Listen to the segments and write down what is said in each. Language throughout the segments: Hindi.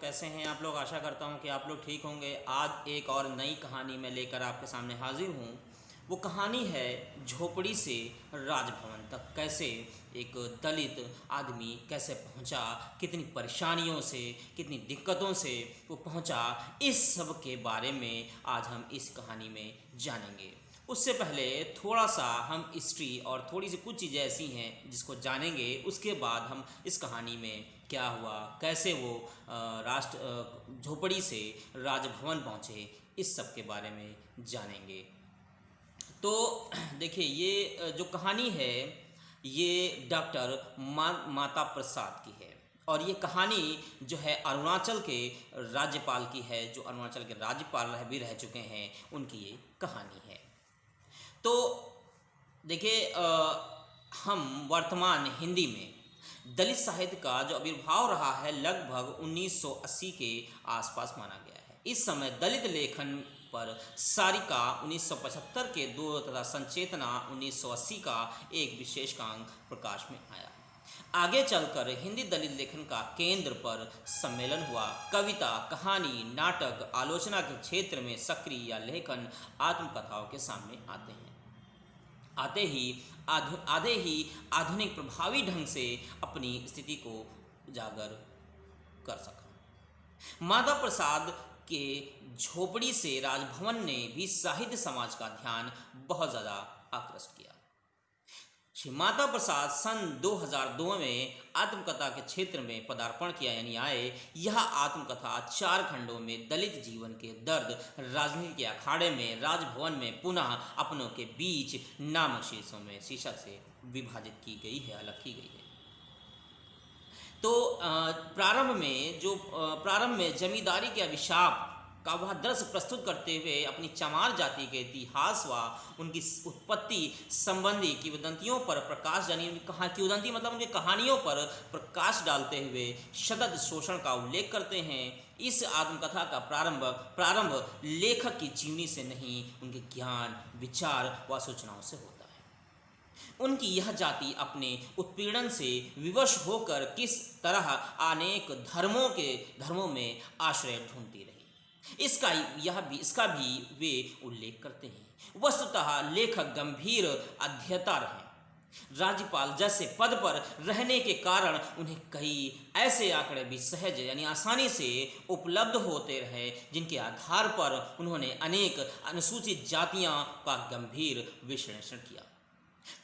कैसे हैं आप लोग। आशा करता हूं कि आप लोग ठीक होंगे। आज एक और नई कहानी मैं लेकर आपके सामने हाजिर हूं। वो कहानी है झोपड़ी से राजभवन तक। कैसे एक दलित आदमी कैसे पहुंचा, कितनी परेशानियों से, कितनी दिक्कतों से वो पहुंचा, इस सब के बारे में आज हम इस कहानी में जानेंगे। उससे पहले थोड़ा सा हम हिस्ट्री और थोड़ी सी कुछ चीज़ें ऐसी हैं जिसको जानेंगे। उसके बाद हम इस कहानी में क्या हुआ, कैसे वो झोपड़ी से राजभवन पहुँचे, इस सब के बारे में जानेंगे। तो देखिए, ये जो कहानी है ये डॉक्टर माता प्रसाद की है। और ये कहानी जो है अरुणाचल के राज्यपाल की है, जो अरुणाचल के राज्यपाल भी रह चुके हैं, उनकी ये कहानी है। तो देखिए, हम वर्तमान हिंदी में दलित साहित्य का जो आविर्भाव रहा है लगभग 1980 के आसपास माना गया है। इस समय दलित लेखन पर सारिका 1975 के दो तथा संचेतना 1980 का एक विशेषांक प्रकाश में आया। आगे चलकर हिंदी दलित लेखन का केंद्र पर सम्मेलन हुआ। कविता, कहानी, नाटक, आलोचना के क्षेत्र में सक्रिय या लेखन आत्मकथाओं के सामने आते हैं। आधे ही आधुनिक प्रभावी ढंग से अपनी स्थिति को उजागर कर सका। माता प्रसाद के झोपड़ी से राजभवन ने भी साहित्य समाज का ध्यान बहुत ज़्यादा आकृष्ट किया। श्री माता प्रसाद सन 2002 में आत्मकथा के क्षेत्र में पदार्पण किया, यानी आए। यह आत्मकथा 4 खंडों में दलित जीवन के दर्द, राजनीति के अखाड़े में, राजभवन में पुनः अपनों के बीच नामक शीर्षक से विभाजित की गई है, अलग की गई है। तो प्रारंभ में जमींदारी के अभिशाप का वह दृश्य प्रस्तुत करते हुए अपनी चमार जाति के इतिहास व उनकी उत्पत्ति संबंधी किंवदंतियों पर प्रकाश, यानी किंवदंती मतलब उनकी कहानियों पर प्रकाश डालते हुए सतत शोषण का उल्लेख करते हैं। इस आत्मकथा का प्रारंभ लेखक की जीवनी से नहीं, उनके ज्ञान, विचार व सूचनाओं से होता है। उनकी यह जाति अपने उत्पीड़न से विवश होकर किस तरह अनेक धर्मों में आश्रय ढूंढती रही, इसका भी वे उल्लेख करते हैं। वस्तुतः लेखक गंभीर अध्येता रहे। राज्यपाल जैसे पद पर रहने के कारण उन्हें कई ऐसे आंकड़े भी सहज यानी आसानी से उपलब्ध होते रहे, जिनके आधार पर उन्होंने अनेक अनुसूचित जातियों का गंभीर विश्लेषण किया।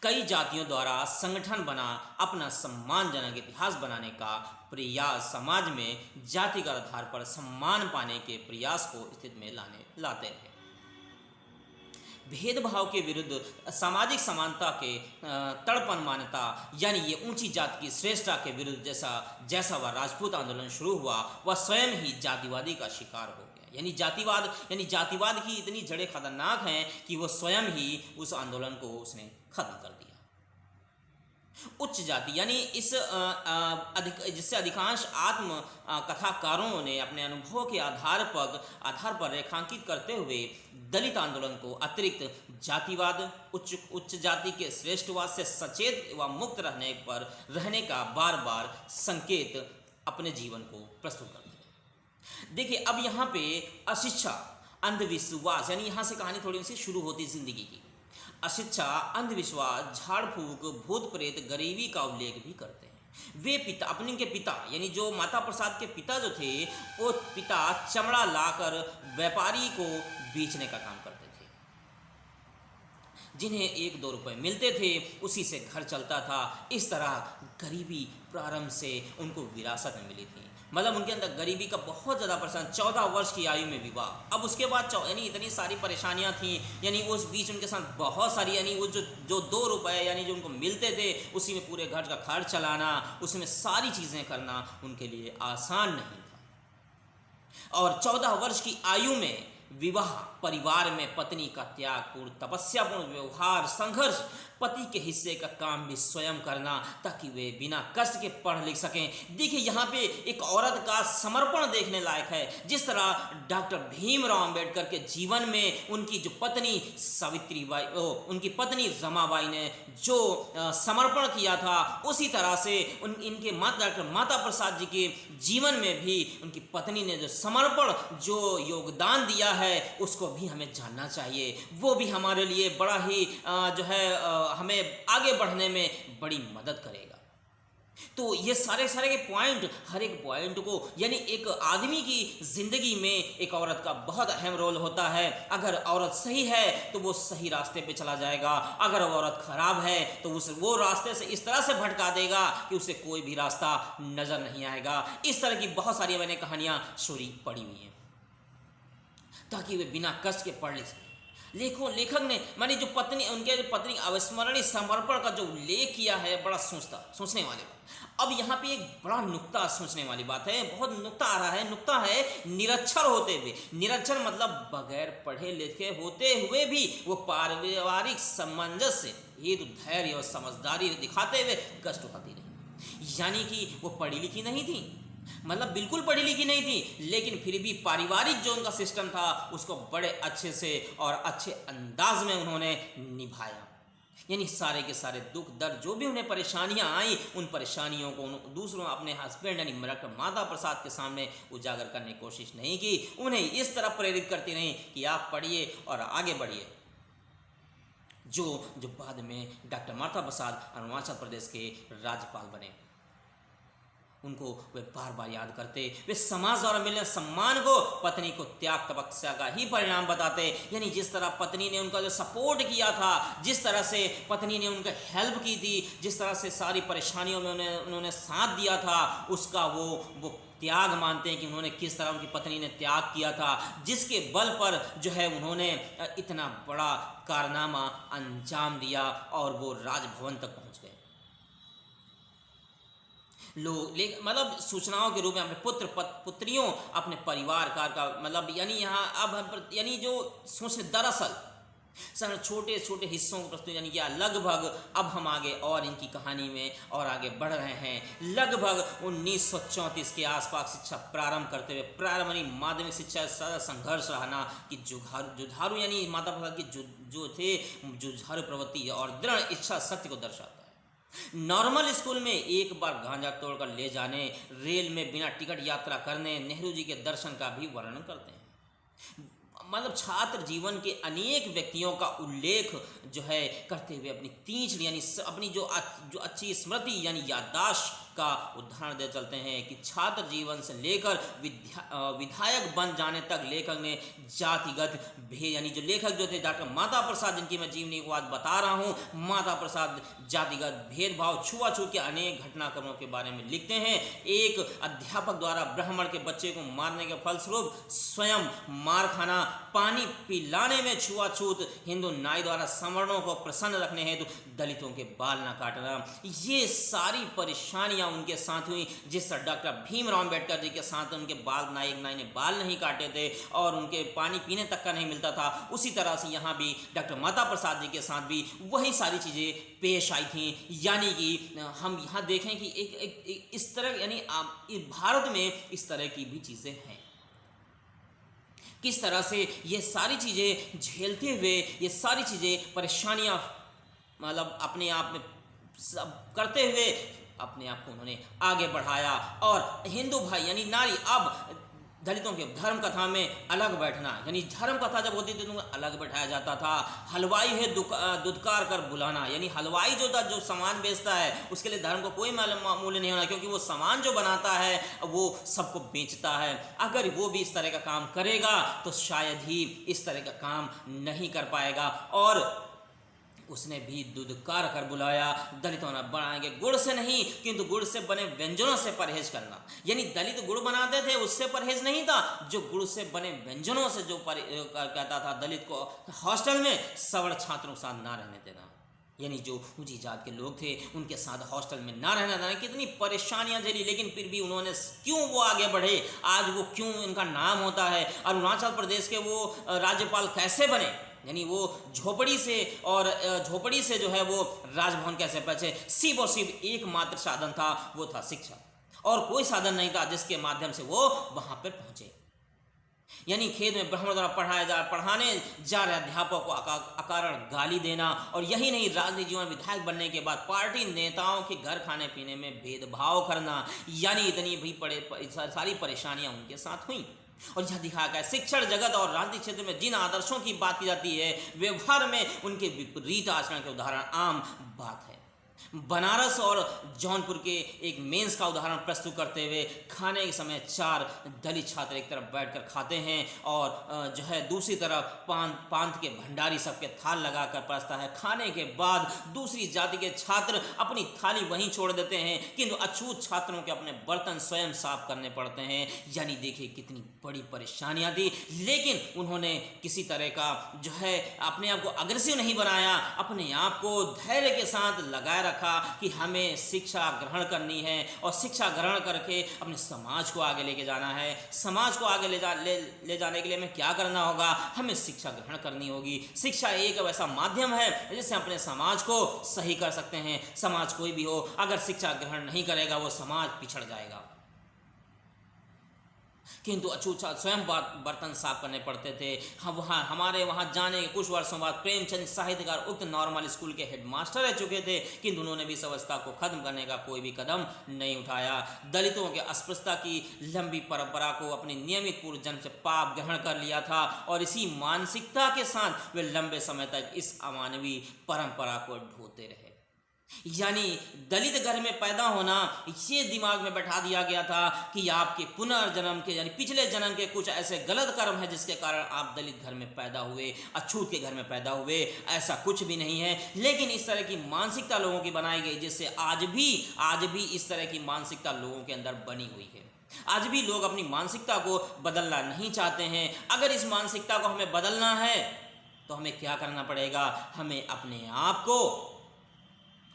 कई जातियों द्वारा संगठन बना अपना सम्मानजनक इतिहास बनाने का प्रयास समाज में जातिगत आधार पर सम्मान पाने के प्रयास को स्थिति में लाते रहे। भेदभाव के विरुद्ध सामाजिक समानता के तड़पन मान्यता, यानी ये ऊंची जाति की श्रेष्ठता के विरुद्ध जैसा वह राजपूत आंदोलन शुरू हुआ, वह स्वयं ही जातिवादी का शिकार हो गया। यानी जातिवाद की इतनी जड़ें खतरनाक हैं कि वो स्वयं ही उस आंदोलन को उसने खत्म कर दिया। उच्च जाति यानी जिससे अधिकांश आत्म कथाकारों ने अपने अनुभवों के आधार पर रेखांकित करते हुए दलित आंदोलन को अतिरिक्त जातिवाद, उच्च जाति के श्रेष्ठवाद से सचेत व मुक्त रहने का बार बार संकेत अपने जीवन को प्रस्तुत करते हैं। देखिए, अब यहाँ पे अशिक्षा, अंधविश्वास, यानी यहाँ से कहानी थोड़ी सी शुरू होती जिंदगी की। अशिक्षा, अंधविश्वास, झाड़ फूक, भूत प्रेत, गरीबी का उल्लेख भी करते हैं। वे अपने के पिता यानी जो माता प्रसाद के पिता जो थे, वो पिता चमड़ा लाकर व्यापारी को बेचने का काम करते थे। जिन्हें 1-2 रुपए मिलते थे उसी से घर चलता था। इस तरह गरीबी प्रारंभ से उनको विरासत में मिली थी। मतलब उनके अंदर गरीबी का बहुत ज़्यादा परेशान। 14 वर्ष की आयु में विवाह। अब उसके बाद यानी इतनी सारी परेशानियां थी, यानी उस बीच उनके साथ बहुत सारी, यानी वो जो 2 रुपए यानी जो उनको मिलते थे उसी में पूरे घर का खर्च चलाना, उसमें सारी चीज़ें करना उनके लिए आसान नहीं था। और 14 वर्ष की आयु में विवाह, परिवार में पत्नी का त्यागपूर्ण, तपस्यापूर्ण व्यवहार, संघर्ष, पति के हिस्से का काम भी स्वयं करना, ताकि वे बिना कष्ट के पढ़ लिख सकें। देखिए यहाँ पे एक औरत का समर्पण देखने लायक है। जिस तरह डॉक्टर भीमराव अंबेडकर के जीवन में उनकी जो पत्नी सावित्रीबाई, उनकी पत्नी रमाबाई ने जो समर्पण किया था, उसी तरह से इनके डॉक्टर माता प्रसाद जी के जीवन में भी उनकी पत्नी ने जो समर्पण, जो योगदान दिया है, उसको भी हमें जानना चाहिए। वो भी हमारे लिए बड़ा ही जो है हमें आगे बढ़ने में बड़ी मदद करेगा। तो ये सारे के पॉइंट, हर एक पॉइंट को, यानी एक आदमी की ज़िंदगी में एक औरत का बहुत अहम रोल होता है। अगर औरत सही है तो वो सही रास्ते पे चला जाएगा, अगर वो औरत खराब है तो वो रास्ते से इस तरह से भटका देगा कि उसे कोई भी रास्ता नज़र नहीं आएगा। इस तरह की बहुत सारी मैंने कहानियाँ स्टोरी पढ़ी हुई हैं, ताकि वे बिना कष्ट के पढ़ ले सकें। लेखक ने मानी जो पत्नी, उनके पत्नी अविस्मरणीय समर्पण का जो उल्लेख किया है, बड़ा सोचने वाली बात। अब यहाँ पे एक बड़ा नुक्ता सोचने वाली बात है, बहुत नुक्ता आ रहा है। नुक्ता है निरक्षर होते हुए। निरक्षर मतलब बगैर पढ़े लिखे होते हुए भी वो पारिवारिक सामंजस्य हेतु धैर्य और समझदारी दिखाते हुए कष्ट उठाती रही। यानी कि वो पढ़ी लिखी नहीं थी, मतलब बिल्कुल पढ़ी लिखी नहीं थी, लेकिन फिर भी पारिवारिक जो उनका सिस्टम था उसको बड़े अच्छे से और अच्छे अंदाज में उन्होंने निभाया। यानी सारे के सारे दुख दर्द, जो भी उन्हें परेशानियां आई, उन परेशानियों को दूसरों, अपने हस्बैंड यानी डॉक्टर माता प्रसाद के सामने उजागर करने की कोशिश नहीं की। उन्हें इस तरह प्रेरित करती रही कि आप पढ़िए और आगे बढ़िए। जो बाद में डॉक्टर माता प्रसाद अरुणाचल प्रदेश के राज्यपाल बने, उनको वे बार बार याद करते, वे समाज द्वारा मिलने सम्मान को पत्नी को त्याग तपस्या का ही परिणाम बताते। यानी जिस तरह पत्नी ने उनका जो सपोर्ट किया था, जिस तरह से पत्नी ने उनका हेल्प की थी, जिस तरह से सारी परेशानियों में उन्होंने साथ दिया था, उसका वो त्याग मानते हैं कि उन्होंने किस तरह उनकी पत्नी ने त्याग किया था, जिसके बल पर जो है उन्होंने इतना बड़ा कारनामा अंजाम दिया और वो राजभवन तक पहुँच गए। लोग मतलब सूचनाओं के रूप में अपने पुत्रियों, अपने परिवार का मतलब, यानी यहाँ अब यानी जो सोचने, दरअसल सर छोटे छोटे हिस्सों को प्रस्तुत, यानी कि लगभग अब हम आगे और इनकी कहानी में और आगे बढ़ रहे हैं। लगभग 1934 के आसपास शिक्षा प्रारंभ करते हुए, प्रारंभ यानी माध्यमिक शिक्षा संघर्ष रहना कि जुझारू यानी माता प्रसाद की जो थे जुझारू प्रवृत्ति और दृढ़ इच्छा शक्ति को दर्शाता है। नॉर्मल स्कूल में एक बार गांजा तोड़कर ले जाने, रेल में बिना टिकट यात्रा करने, नेहरू जी के दर्शन का भी वर्णन करते हैं। मतलब छात्र जीवन के अनेक व्यक्तियों का उल्लेख जो है करते हुए अपनी तीक्ष्ण यानी अपनी जो अच्छी स्मृति यानी याददाश्त का उदाहरण दे चलते हैं कि छात्र जीवन से लेकर विधायक बन जाने तक लेखक ने जातिगत भेद, यानी जो लेखक जो थे डॉक्टर माता प्रसाद, जिनकी मैं जीवनी को आज बता रहा हूँ, माता प्रसाद जातिगत भेदभाव, छुआछूत के अनेक घटनाक्रमों के बारे में लिखते हैं। एक अध्यापक द्वारा ब्राह्मण के बच्चे को मारने के फलस्वरूप स्वयं मार खाना, पानी पिलाने में छुआछूत, हिंदू नाई द्वारा सवर्णों को प्रसन्न रखने हेतु दलितों के बाल न काटना, ये सारी परेशानियां उनके साथ हुई। जिस डॉक्टर भीमराव अंबेडकर जी के साथ उनके बाल नाई ने बाल नहीं काटे थे और उनके पानी पीने तक का नहीं मिलता था, उसी तरह से यहाँ भी डॉक्टर माता प्रसाद जी के साथ भी वही सारी चीज़ें पेश आई थी। यानी कि हम यहाँ देखें कि एक इस तरह, यानी भारत में इस तरह की भी चीज़ें हैं। किस तरह से ये सारी चीज़ें झेलते हुए, ये सारी चीज़ें परेशानियाँ मतलब अपने आप में सब करते हुए अपने आप को उन्होंने आगे बढ़ाया। और हिंदू भाई यानी नारी अब दलितों के धर्म कथा में अलग बैठना, यानी धर्म कथा जब होती थी तो अलग बैठाया जाता था। हलवाई है दुदकार कर बुलाना, यानी हलवाई जो सामान बेचता है उसके लिए धर्म को कोई मूल्य नहीं होना, क्योंकि वो सामान जो बनाता है वो सबको बेचता है। अगर वो भी इस तरह का काम करेगा तो शायद ही इस तरह का काम नहीं कर पाएगा। और उसने भी दुदकार कर बुलाया। दलितों ने बनाएंगे गुड़ से नहीं किंतु गुड़ से बने व्यंजनों से परहेज करना, यानी दलित गुड़ बनाते थे उससे परहेज नहीं था, जो गुड़ से बने व्यंजनों से जो कहता था दलित को हॉस्टल में सवर्ण छात्रों के साथ ना रहने देना, यानी जो ऊंची जात के लोग थे उनके साथ हॉस्टल में ना रहना देना। कितनी परेशानियां झेली, लेकिन फिर भी उन्होंने क्यों वो आगे बढ़े, आज वो क्यों इनका नाम होता है। अरुणाचल प्रदेश के वो राज्यपाल कैसे बने, यानी वो झोपड़ी से, और झोपड़ी से जो है वो राजभवन कैसे पहुंचे। सिर्फ और सिर्फ एकमात्र साधन था, वो था शिक्षा, और कोई साधन नहीं था जिसके माध्यम से वो वहां पर पहुंचे। यानी खेत में ब्राह्मण द्वारा पढ़ाने जा रहे अध्यापकों को अकारण गाली देना, और यही नहीं, राजनीतिक जीवन विधायक बनने के बाद पार्टी नेताओं के घर खाने पीने में भेदभाव करना, यानी इतनी भी सारी परेशानियां उनके साथ हुई। और यह दिखाया गया शिक्षण जगत और राजनीतिक क्षेत्र में जिन आदर्शों की बात की जाती है, व्यवहार में उनके विपरीत आचरण के उदाहरण आम बात है। बनारस और जौनपुर के एक मेंस का उदाहरण प्रस्तुत करते हुए, खाने के समय 4 दलित छात्र एक तरफ बैठकर खाते हैं, और जो है दूसरी तरफ पांत के भंडारी सबके थाल लगाकर परसता है। खाने के बाद दूसरी जाति के छात्र अपनी थाली वहीं छोड़ देते हैं, किंतु अछूत छात्रों के अपने बर्तन स्वयं साफ करने पड़ते हैं। यानी देखिए कितनी बड़ी परेशानियां थी, लेकिन उन्होंने किसी तरह का जो है अपने आप को अग्रेसिव नहीं बनाया, अपने आप को धैर्य के साथ लगाए रखा कि हमें शिक्षा ग्रहण करनी है, और शिक्षा ग्रहण करके अपने समाज को आगे लेके जाना है। समाज को आगे ले जाने के लिए हमें क्या करना होगा, हमें शिक्षा ग्रहण करनी होगी। शिक्षा एक वैसा माध्यम है जिससे अपने समाज को सही कर सकते हैं। समाज कोई भी हो, अगर शिक्षा ग्रहण नहीं करेगा वो समाज पिछड़ जाएगा। किंतु अछूत स्वयं बर्तन साफ करने पड़ते थे। हम हमारे वहाँ जाने के कुछ वर्षों बाद प्रेमचंद साहित्यकार उक्त नॉर्मल स्कूल के हेडमास्टर रह चुके थे, किंतु उन्होंने भी इस अवस्था को खत्म करने का कोई भी कदम नहीं उठाया। दलितों के अस्पृश्यता की लंबी परंपरा को अपने नियमित पूर्व जन्म से पाप ग्रहण कर लिया था, और इसी मानसिकता के साथ वे लंबे समय तक इस अमानवीय परंपरा को ढोते रहे। यानी दलित घर में पैदा होना, ये दिमाग में बैठा दिया गया था कि आपके पुनर्जन्म के, यानी पिछले जन्म के कुछ ऐसे गलत कर्म है जिसके कारण आप दलित घर में पैदा हुए, अछूत के घर में पैदा हुए। ऐसा कुछ भी नहीं है, लेकिन इस तरह की मानसिकता लोगों की बनाई गई, जिससे आज भी इस तरह की मानसिकता लोगों के अंदर बनी हुई है। आज भी लोग अपनी मानसिकता को बदलना नहीं चाहते हैं। अगर इस मानसिकता को हमें बदलना है तो हमें क्या करना पड़ेगा, हमें अपने आप को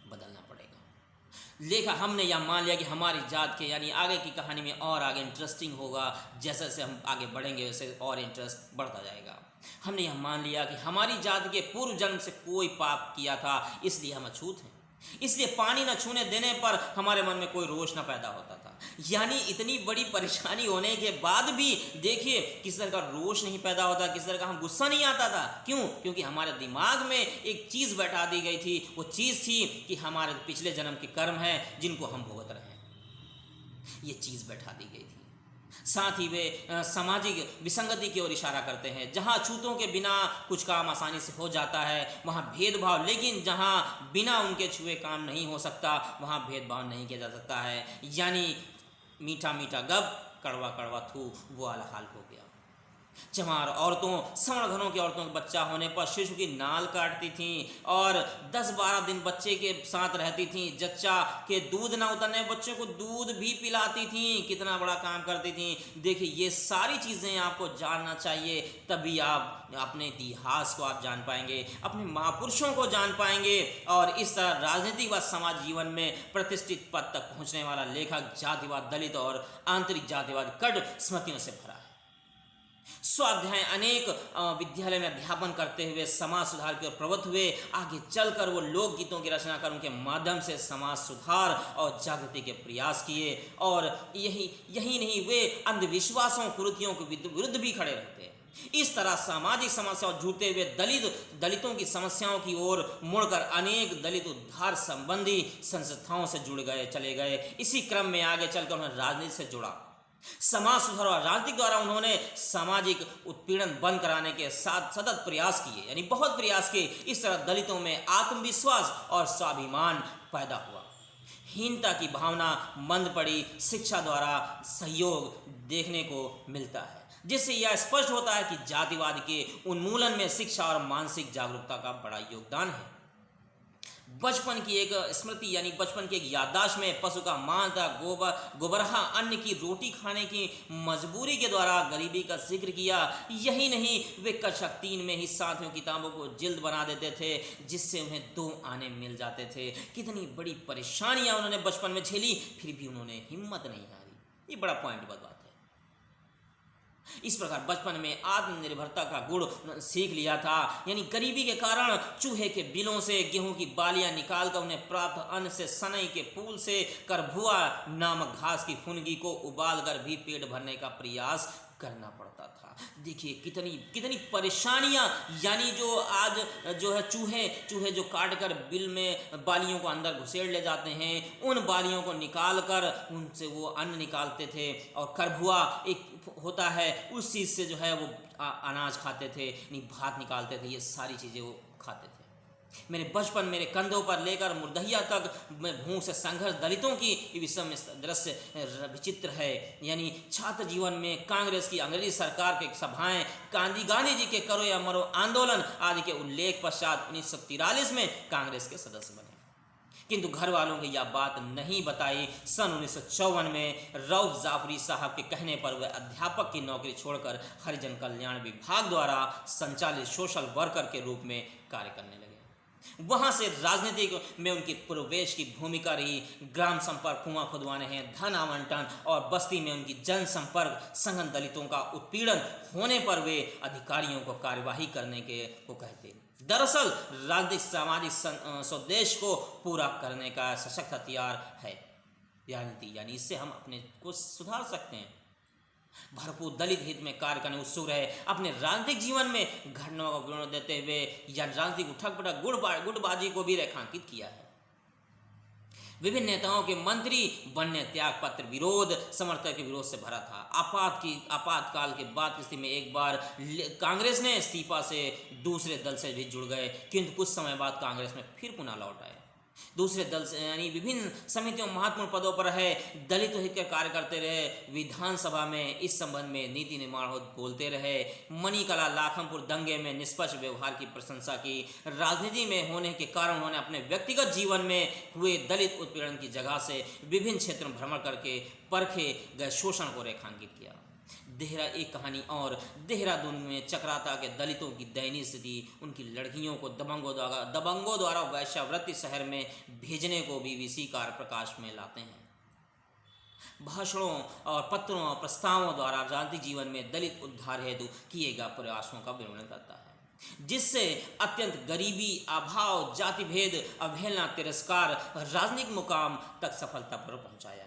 बदलना पड़ेगा। हमने यह मान लिया कि हमारी जात के, यानी आगे की कहानी में और आगे इंटरेस्टिंग होगा, जैसे जैसे हम आगे बढ़ेंगे वैसे और इंटरेस्ट बढ़ता जाएगा। हमने यह मान लिया कि हमारी जात के पूर्व जन्म से कोई पाप किया था, इसलिए हम अछूत हैं। इसलिए पानी न छूने देने पर हमारे मन में कोई रोष न पैदा होता था। यानी इतनी बड़ी परेशानी होने के बाद भी देखिए किस तरह का रोष नहीं पैदा होता, किस तरह का हम गुस्सा नहीं आता था। क्यों? क्योंकि हमारे दिमाग में एक चीज़ बैठा दी गई थी। वो चीज़ थी कि हमारे पिछले जन्म के कर्म हैं जिनको हम भुगत रहे हैं। ये चीज़ बैठा दी गई थी। साथ ही वे सामाजिक विसंगति की ओर इशारा करते हैं। जहाँ छूतों के बिना कुछ काम आसानी से हो जाता है वहाँ भेदभाव, लेकिन जहाँ बिना उनके छुए काम नहीं हो सकता वहाँ भेदभाव नहीं किया जा सकता है। यानी मीठा मीठा गप, कड़वा कड़वा थू, वो वाला हाल हो गया। चमार औरतों, सवर्ण घरों की औरतों के बच्चा होने पर शिशु की नाल काटती थीं और 10-12 दिन बच्चे के साथ रहती थीं। जच्चा के दूध ना उतरने बच्चों को दूध भी पिलाती थीं। कितना बड़ा काम करती थीं। देखिए ये सारी चीज़ें आपको जानना चाहिए, तभी आप अपने इतिहास को आप जान पाएंगे, अपने महापुरुषों को जान पाएंगे। और इस तरह राजनीतिक व समाज जीवन में प्रतिष्ठित पद तक पहुँचने वाला लेखक जातिवाद, दलित और आंतरिक जातिवाद कड़ स्मृतियों से भरा है। स्वाध्याय अनेक विद्यालय में अध्यापन करते हुए समाज सुधार की ओर प्रवृत्त हुए। आगे चलकर वो लोकगीतों की रचना कर उनके माध्यम से समाज सुधार और जागृति के प्रयास किए। और यही नहीं, वे अंधविश्वासों कुरीतियों के विरुद्ध भी खड़े रहते। इस तरह सामाजिक समस्याओं जूते हुए दलितों की समस्याओं की ओर मुड़कर अनेक दलित उद्धार संबंधी संस्थाओं से जुड़ गए चले गए। इसी क्रम में आगे चलकर उन्होंने राजनीति से जुड़ा। समाज सुधार और राजनीति द्वारा उन्होंने सामाजिक उत्पीड़न बंद कराने के साथ सतत प्रयास किए, यानी बहुत प्रयास किए। इस तरह दलितों में आत्मविश्वास और स्वाभिमान पैदा हुआ। हीनता की भावना मंद पड़ी। शिक्षा द्वारा सहयोग देखने को मिलता है, जिससे यह स्पष्ट होता है कि जातिवाद के उन्मूलन में शिक्षा और मानसिक जागरूकता का बड़ा योगदान है। बचपन की एक स्मृति, यानी बचपन की एक याददाश्त में पशु का मांस, गोबरहा अन्न की रोटी खाने की मजबूरी के द्वारा गरीबी का जिक्र किया। यही नहीं, वे कक्षा 3 में ही साथियों किताबों को जिल्द बना देते थे, जिससे उन्हें 2 आने मिल जाते थे। कितनी बड़ी परेशानियां उन्होंने बचपन में झेली, फिर भी उन्होंने हिम्मत नहीं हारी। ये बड़ा पॉइंट बात है। इस प्रकार बचपन में आत्मनिर्भरता का गुण उन्होंने सीख लिया था। यानी गरीबी के कारण चूहे के बिलों से गेहूं की बालियां निकालकर उन्हें प्राप्त अन्न से, सनई के फूल से, करभुआ नामक घास की फुनगी को उबालकर भी पेट भरने का प्रयास करना पड़ता था। देखिए कितनी कितनी परेशानियां, यानी जो आज जो है चूहे जो काट कर बिल में बालियों को अंदर घुसेड़ ले जाते हैं, उन बालियों को निकाल कर उनसे वो अन्न निकालते थे। और करभुआ एक होता है, उस चीज़ से जो है वो अनाज खाते थे, नहीं भात निकालते थे, ये सारी चीज़ें वो खाते थे। मेरे बचपन मेरे कंधों पर लेकर मुर्दहिया तक मैं भूख से संघर्ष दलितों की विषम दृश्य विचित्र है। यानी छात्र जीवन में कांग्रेस की अंग्रेजी सरकार के सभाएं, गांधी जी के करो या मरो आंदोलन आदि के उल्लेख पश्चात 1943 में कांग्रेस के सदस्य बने, किंतु घर वालों की यह बात नहीं बताई। सन 1954 में रऊफ जाफरी साहब के कहने पर वह अध्यापक की नौकरी छोड़कर हरिजन कल्याण विभाग द्वारा संचालित सोशल वर्कर के रूप में कार्य करने लगे। वहां से राजनीति में उनकी प्रवेश की भूमिका रही। ग्राम संपर्क, कुआं खुदवाने हैं, धन आवंटन और बस्ती में उनकी जनसंपर्क, संघन दलितों का उत्पीड़न होने पर वे अधिकारियों को कार्यवाही करने के को कहते। दरअसल राजनीतिक सामाजिक स्वदेश को पूरा करने का सशक्त हथियार है राजनीति, यानी इससे हम अपने को सुधार सकते हैं। भरपूर दलित हित में कार्य करने उत्सुक रहे। अपने राजनीतिक जीवन में घटनाओं का विवरण देते हुए या राजनीतिक उठक पटक गुटबाजी को भी रेखांकित किया है। विभिन्न नेताओं के मंत्री बनने त्याग पत्र विरोध समर्थक के विरोध से भरा था। आपातकाल के बाद की स्थिति में एक बार कांग्रेस ने इस्तीफा से दूसरे दल से भी जुड़ गए, किंतु कुछ समय बाद कांग्रेस में फिर पुनः लौट आए। दूसरे दल से यानी विभिन्न समितियों महत्वपूर्ण पदों पर रहे, दलित हित के कार्य करते रहे। विधानसभा में इस संबंध में नीति निर्माण बोलते रहे। मणिकला लाखमपुर दंगे में निष्पक्ष व्यवहार की प्रशंसा की। राजनीति में होने के कारण उन्होंने अपने व्यक्तिगत जीवन में हुए दलित उत्पीड़न की जगह से विभिन्न क्षेत्रों में भ्रमण करके परखे गए शोषण को रेखांकित किया। देहरा एक कहानी और, देहरादून में चक्राता के दलितों की दयनीय स्थिति उनकी लड़कियों को दबंगों द्वारा वैश्यावृत्ति शहर में भेजने को बीबीसी कार्य प्रकाश में लाते हैं। भाषणों और पत्रों और प्रस्तावों द्वारा राजनीतिक जीवन में दलित उद्धार हेतु किए गए प्रयासों का वर्णन करता है, जिससे अत्यंत गरीबी, अभाव, जाति भेद, अवहेलना, तिरस्कार राजनीतिक मुकाम तक सफलता पर पहुंचाया।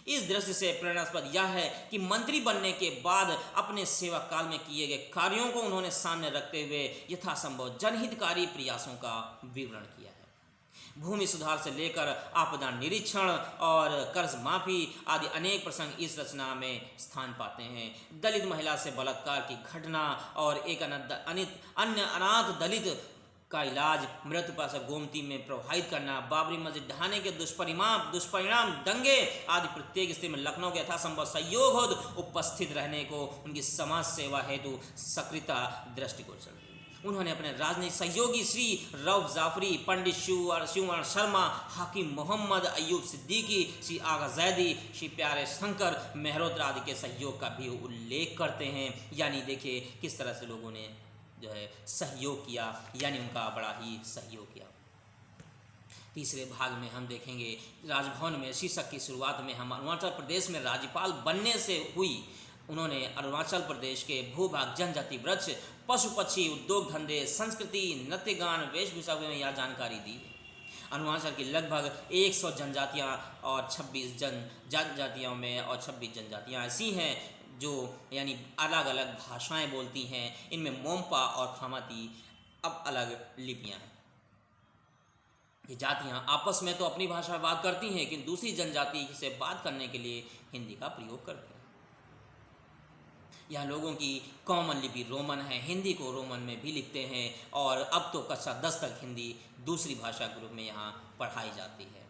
इस दृष्टि से प्रेरणास्पद यह है कि मंत्री बनने के बाद अपने सेवा काल में किए गए कार्यों को उन्होंने सामने रखते हुए यथासंभव जनहितकारी प्रयासों का विवरण किया है। भूमि सुधार से लेकर आपदा निरीक्षण और कर्ज माफी आदि अनेक प्रसंग इस रचना में स्थान पाते हैं। दलित महिला से बलात्कार की घटना और एक अन्य अनाथ दलित का इलाज, मृत्यु पाशा गोमती में प्रवाहित करना, बाबरी मस्जिद ढहाने के दुष्परिणाम, दंगे आदि प्रत्येक स्थिति में लखनऊ के यथासंभव सहयोग हो उपस्थित रहने को उनकी समाज सेवा हेतु सक्रियता दृष्टिकोण चल। उन्होंने अपने राजनीतिक सहयोगी श्री रऊफ जाफरी, पंडित शिववर्ण शर्मा, हाकिम मोहम्मद अयूब सिद्दीकी, श्री आगा जैदी, श्री प्यारे शंकर मेहरोत्रा आदि के सहयोग का भी उल्लेख करते हैं। यानी देखिए किस तरह से लोगों ने जो है सहयोग किया, यानी उनका बड़ा ही सहयोग किया। तीसरे भाग में हम देखेंगे राजभवन में शीर्षक की शुरुआत में हम अरुणाचल प्रदेश में राज्यपाल बनने से हुई। उन्होंने अरुणाचल प्रदेश के भूभाग, जनजाति, वृक्ष, पशु पक्षी, उद्योग धंधे, संस्कृति, नृत्य गान, वेशभूषा में यह जानकारी दी। अरुणाचल की लगभग 100 जनजातियाँ और 26 जनजातियों में और 26 जनजातियाँ ऐसी हैं जो यानी अलग अलग भाषाएं बोलती हैं। इनमें मोम्पा और खामाती अब अलग लिपियां हैं। ये जातियां आपस में तो अपनी भाषा में बात करती हैं, लेकिन दूसरी जनजाति से बात करने के लिए हिंदी का प्रयोग करते हैं। यहाँ लोगों की कॉमन लिपि रोमन है, हिंदी को रोमन में भी लिखते हैं और अब तो कक्षा 10 तक हिंदी दूसरी भाषा के रूप में यहाँ पढ़ाई जाती है।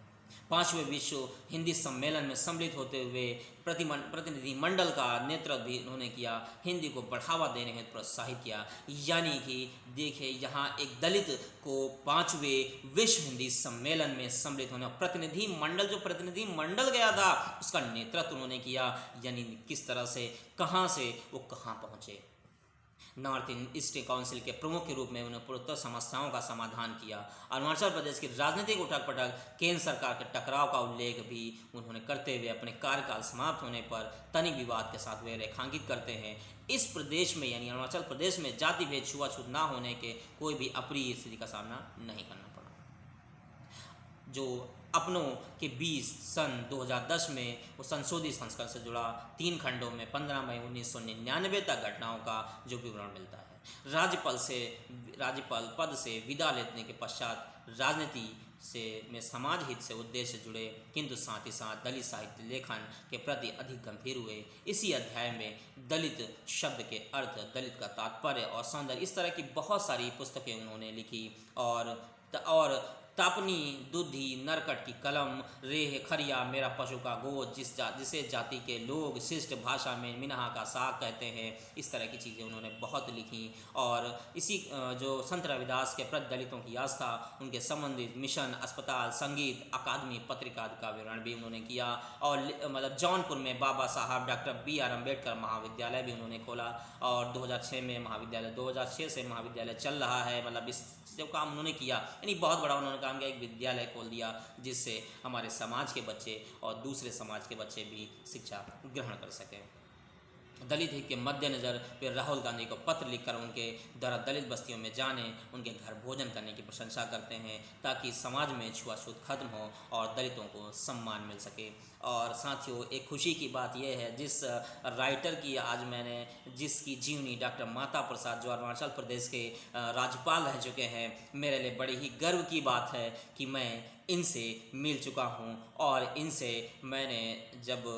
5वें विश्व हिंदी सम्मेलन में सम्मिलित होते हुए प्रतिनिधिमंडल का नेतृत्व भी उन्होंने किया, हिंदी को बढ़ावा देने हेतु प्रोत्साहित किया। यानी कि देखिए यहाँ एक दलित को 5वें विश्व हिंदी सम्मेलन में सम्मिलित होने, प्रतिनिधि मंडल गया था उसका नेतृत्व उन्होंने किया। यानी किस तरह से कहाँ से वो कहाँ पहुँचे। नॉर्थ ईस्ट काउंसिल के प्रमुख के रूप में उन्होंने पूर्वोत्तर समस्याओं का समाधान किया। अरुणाचल प्रदेश की राजनीतिक उठक पटक, केंद्र सरकार के टकराव का उल्लेख भी उन्होंने करते हुए अपने कार्यकाल समाप्त होने पर तनिक विवाद के साथ वे रेखांकित करते हैं। इस प्रदेश में यानी अरुणाचल प्रदेश में जाति भेद छुआछूत न होने के कोई भी अप्रिय स्थिति का सामना नहीं करना पड़ा। जो अपनों के 20 सन 2010 में वो संशोधित संस्करण से जुड़ा 3 खंडों में 15 मई 1999 तक घटनाओं का जो विवरण मिलता है। राज्यपाल पद से विदा लेने के पश्चात राजनीति में समाज हित से उद्देश्य जुड़े, किंतु साथ ही साथ दलित साहित्य लेखन के प्रति अधिक गंभीर हुए। इसी अध्याय में दलित शब्द के अर्थ, दलित का तात्पर्य और सौंदर्य, इस तरह की बहुत सारी पुस्तकें उन्होंने लिखी। और तापनी दुधी नरकट की कलम, रेह खरिया मेरा पशु का गोद, जिसे जाति के लोग शिष्ट भाषा में मिनहा का साग कहते हैं, इस तरह की चीज़ें उन्होंने बहुत लिखी। और इसी जो संत रविदास के प्रति दलितों की आस्था, उनके संबंधित मिशन, अस्पताल, संगीत अकादमी, पत्रिका का विवरण भी उन्होंने किया। और मतलब जौनपुर में बाबा साहब डॉक्टर BR अम्बेडकर महाविद्यालय भी उन्होंने खोला और 2006 में महाविद्यालय 2006 से महाविद्यालय चल रहा है। मतलब इस जो काम उन्होंने किया, यानी बहुत बड़ा उन्होंने काम किया, एक विद्यालय खोल दिया जिससे हमारे समाज के बच्चे और दूसरे समाज के बच्चे भी शिक्षा ग्रहण कर सकें। दलित हित के मद्देनज़र वे राहुल गांधी को पत्र लिखकर उनके द्वारा दलित बस्तियों में जाने, उनके घर भोजन करने की प्रशंसा करते हैं ताकि समाज में छुआछूत खत्म हो और दलितों को सम्मान मिल सके। और साथियों, एक खुशी की बात यह है, जिस राइटर की आज मैंने जिसकी जीवनी डॉक्टर माता प्रसाद, जो अरुणाचल प्रदेश के राज्यपाल रह चुके हैं, मेरे लिए बड़ी ही गर्व की बात है कि मैं इनसे मिल चुका हूँ। और इनसे मैंने जब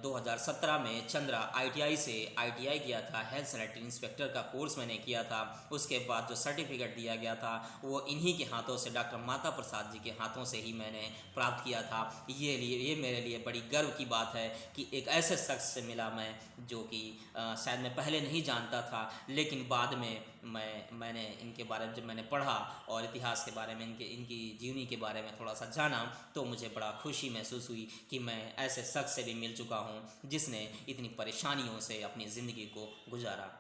2017 में चंद्रा ITI किया था, हेल्थ सैनिटरी इंस्पेक्टर का कोर्स मैंने किया था। उसके बाद जो सर्टिफिकेट दिया गया था वो इन्हीं के हाथों से, डॉक्टर माता प्रसाद जी के हाथों से ही मैंने प्राप्त किया था। ये मेरे लिए बड़ी गर्व की बात है कि एक ऐसे शख्स से मिला मैं जो कि शायद मैं पहले नहीं जानता था, लेकिन बाद में मैंने इनके बारे में जब मैंने पढ़ा और इतिहास के बारे में, इनकी जीवनी के बारे में थोड़ा सा जाना, तो मुझे बड़ा खुशी महसूस हुई कि मैं ऐसे शख्स से भी मिल चुका हूँ जिसने इतनी परेशानियों से अपनी ज़िंदगी को गुजारा।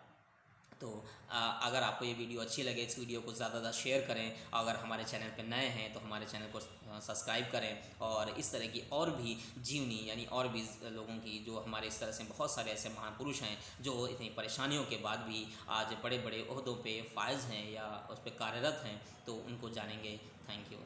तो अगर आपको ये वीडियो अच्छी लगे, इस वीडियो को ज़्यादा शेयर करें। अगर हमारे चैनल पर नए हैं तो हमारे चैनल को सब्सक्राइब करें। और इस तरह की और भी जीवनी, यानी और भी लोगों की, जो हमारे इस तरह से बहुत सारे ऐसे महापुरुष हैं जो इतनी परेशानियों के बाद भी आज बड़े बड़े ओहदों पे फायज़ हैं या उस पर कार्यरत हैं, तो उनको जानेंगे। Thank you.